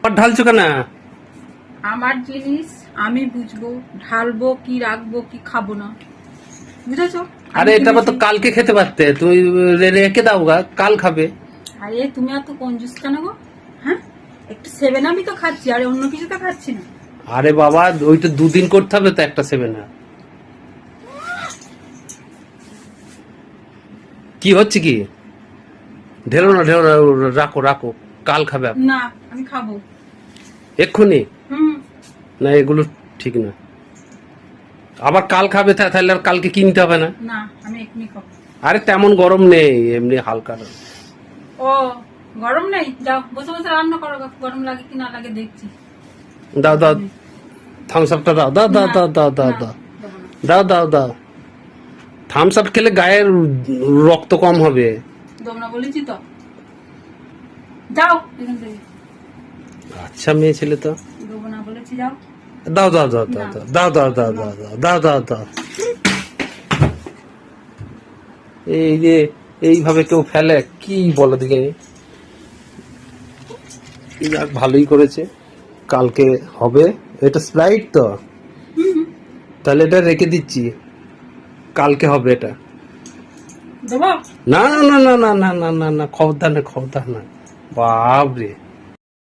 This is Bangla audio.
আর ঢালছো কেন? আমার জিনিস আমি বুঝবো, ঢালবো কি রাখবো কি খাবো না, বুঝেছো? আরে এটা তো কালকে খেতে পারতে, তুমি রেখে দাও গা, কাল খাবে। আরে তুমি এত কঞ্জুস কেন গো? হ্যাঁ, একটু 7 আপই তো খাচ্ছি, আর অন্য কিছু তো খাচ্ছি না। আরে বাবা, ওই তো 2 দিন করতে হবে তো একটা 7 আপ। কি হচ্ছে কি? ঢেলো না, রাখো রাখো, কাল খাবে। না, আমি খাবো এক্ষুনি হুম। না, এগুলো ঠিক না। আবার কাল খাবে, তাহলে আর কালকে কিনতে হবে না। না, আমি এক্ষুনি খাবো। আরে তেমন গরম নেই, এমনি হালকা। ও, গরম নেই? যাও বসে বসে রান্না করো, গরম লাগে কি না লাগে দেখছি। দাও দাও, থামস আপটা দাও দাও দাও দাও দাও দাও দাও দাও দাও দাও। থামস আপ খেলে গায়ের রক্ত কম হবে। দেবো না বলেছি তো, যাও এখান থেকে। আচ্ছা মেয়ে ছেলে তো। দেবো না বলেছি, যাও। দাও দাও দাও দাও দাও দাও দাও দাও দাও দাও দাও দাও। এই যে এইভাবে কেউ ফেলে, কি বলো দেখে। যাক, ভালোই করেছে, কালকে হবে। এটা স্প্রাইট তো, তাহলে এটা রেখে দিচ্ছি, কালকে হবে এটা। দেবো না না না না না না না না, খবরদার না, খবরদার না। বাপরে।